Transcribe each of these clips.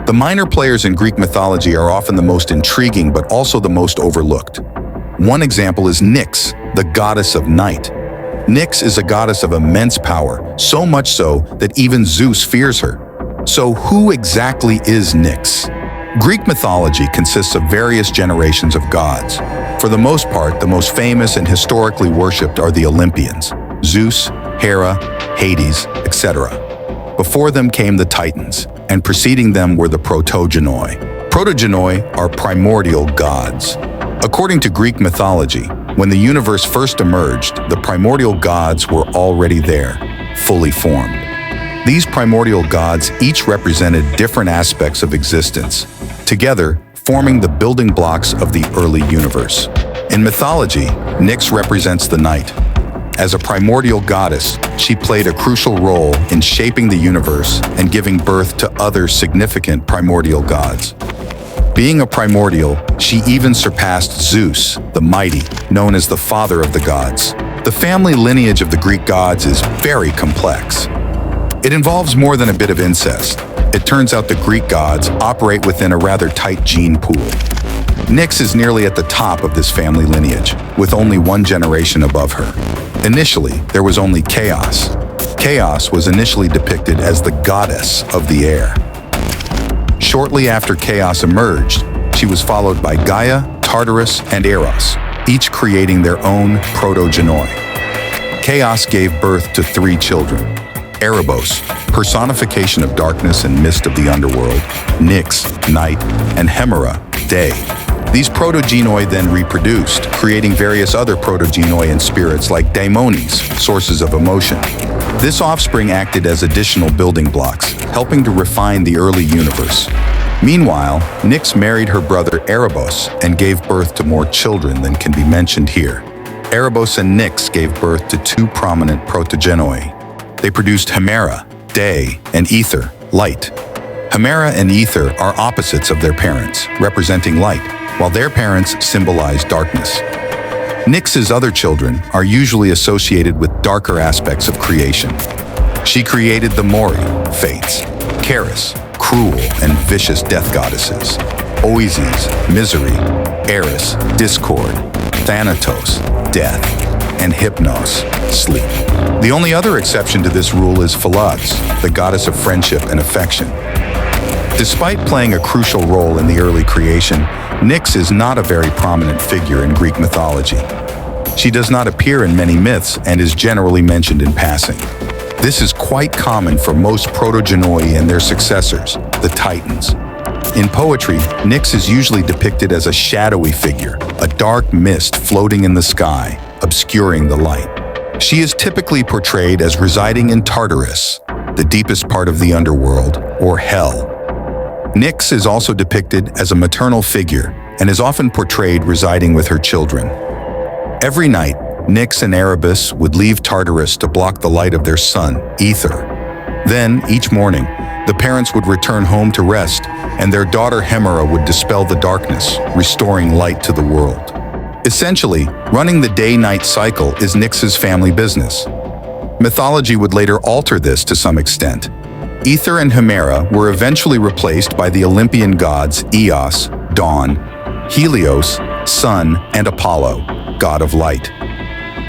The minor players in Greek mythology are often the most intriguing but also the most overlooked. One example is Nyx, the goddess of night. Nyx is a goddess of immense power, so much so that even Zeus fears her. So who exactly is Nyx? Greek mythology consists of various generations of gods. For the most part, the most famous and historically worshipped are the Olympians: Zeus, Hera, Hades, etc. Before them came the Titans, and preceding them were the Protogenoi. Protogenoi are primordial gods. According to Greek mythology, when the universe first emerged, the primordial gods were already there, fully formed. These primordial gods each represented different aspects of existence, together forming the building blocks of the early universe. In mythology, Nyx represents the night. As a primordial goddess, she played a crucial role in shaping the universe and giving birth to other significant primordial gods. Being a primordial, she even surpassed Zeus, the mighty, known as the father of the gods. The family lineage of the Greek gods is very complex. It involves more than a bit of incest. It turns out the Greek gods operate within a rather tight gene pool. Nyx is nearly at the top of this family lineage, with only one generation above her. Initially, there was only Chaos. Chaos was initially depicted as the goddess of the air. Shortly after Chaos emerged, she was followed by Gaia, Tartarus, and Eros, each creating their own protogenoi. Chaos gave birth to 3 children: Erebos, personification of darkness and mist of the underworld; Nyx, night; and Hemera, day. These protogenoi then reproduced, creating various other protogenoi and spirits like daimones, sources of emotion. This offspring acted as additional building blocks, helping to refine the early universe. Meanwhile, Nyx married her brother Erebos and gave birth to more children than can be mentioned here. Erebos and Nyx gave birth to 2 prominent protogenoi. They produced Hemera, day, and Ether, light. Hemera and Ether are opposites of their parents, representing light, while their parents symbolize darkness. Nyx's other children are usually associated with darker aspects of creation. She created the Mori, fates; Charis, cruel and vicious death goddesses; Oases, misery; Eris, discord; Thanatos, death; and Hypnos, sleep. The only other exception to this rule is Phyllodes, the goddess of friendship and affection. Despite playing a crucial role in the early creation, Nyx is not a very prominent figure in Greek mythology. She does not appear in many myths and is generally mentioned in passing. This is quite common for most protogenoi and their successors, the Titans. In poetry, Nyx is usually depicted as a shadowy figure, a dark mist floating in the sky, obscuring the light. She is typically portrayed as residing in Tartarus, the deepest part of the underworld, or hell. Nyx is also depicted as a maternal figure and is often portrayed residing with her children. Every night, Nyx and Erebus would leave Tartarus to block the light of their son, Ether. Then, each morning, the parents would return home to rest, and their daughter Hemera would dispel the darkness, restoring light to the world. Essentially, running the day-night cycle is Nyx's family business. Mythology would later alter this to some extent. Ether and Hemera were eventually replaced by the Olympian gods Eos, dawn; Helios, sun; and Apollo, god of light.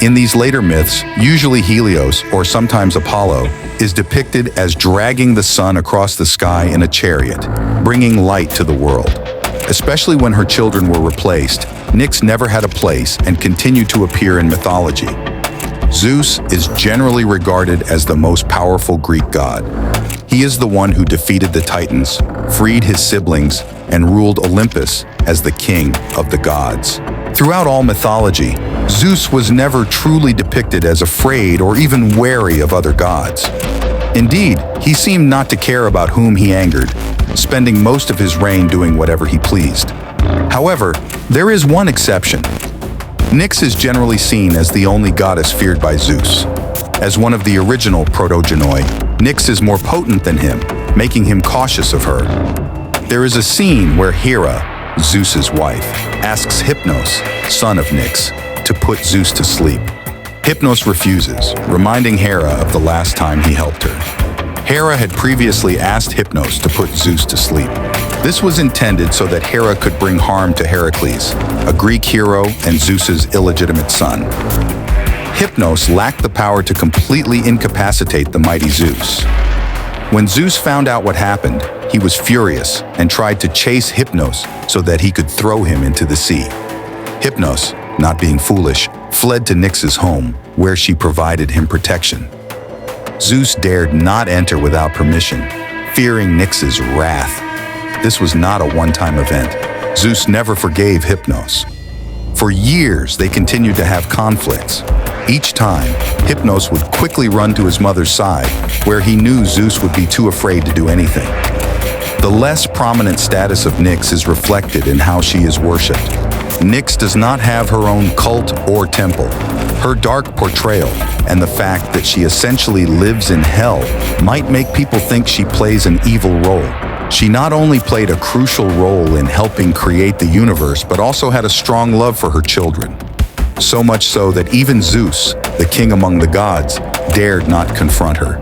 In these later myths, usually Helios, or sometimes Apollo, is depicted as dragging the sun across the sky in a chariot, bringing light to the world. Especially when her children were replaced, Nyx never had a place and continued to appear in mythology. Zeus is generally regarded as the most powerful Greek god. He is the one who defeated the Titans, freed his siblings, and ruled Olympus as the king of the gods. Throughout all mythology, Zeus was never truly depicted as afraid or even wary of other gods. Indeed, he seemed not to care about whom he angered, spending most of his reign doing whatever he pleased. However, there is one exception. Nyx is generally seen as the only goddess feared by Zeus. As one of the original protogenoi, Nyx is more potent than him, making him cautious of her. There is a scene where Hera, Zeus's wife, asks Hypnos, son of Nyx, to put Zeus to sleep. Hypnos refuses, reminding Hera of the last time he helped her. Hera had previously asked Hypnos to put Zeus to sleep. This was intended so that Hera could bring harm to Heracles, a Greek hero and Zeus's illegitimate son. Hypnos lacked the power to completely incapacitate the mighty Zeus. When Zeus found out what happened, he was furious and tried to chase Hypnos so that he could throw him into the sea. Hypnos, not being foolish, fled to Nyx's home, where she provided him protection. Zeus dared not enter without permission, fearing Nyx's wrath. This was not a one-time event. Zeus never forgave Hypnos. For years, they continued to have conflicts. Each time, Hypnos would quickly run to his mother's side, where he knew Zeus would be too afraid to do anything. The less prominent status of Nyx is reflected in how she is worshipped. Nyx does not have her own cult or temple. Her dark portrayal and the fact that she essentially lives in hell might make people think she plays an evil role. She not only played a crucial role in helping create the universe, but also had a strong love for her children. So much so that even Zeus, the king among the gods, dared not confront her.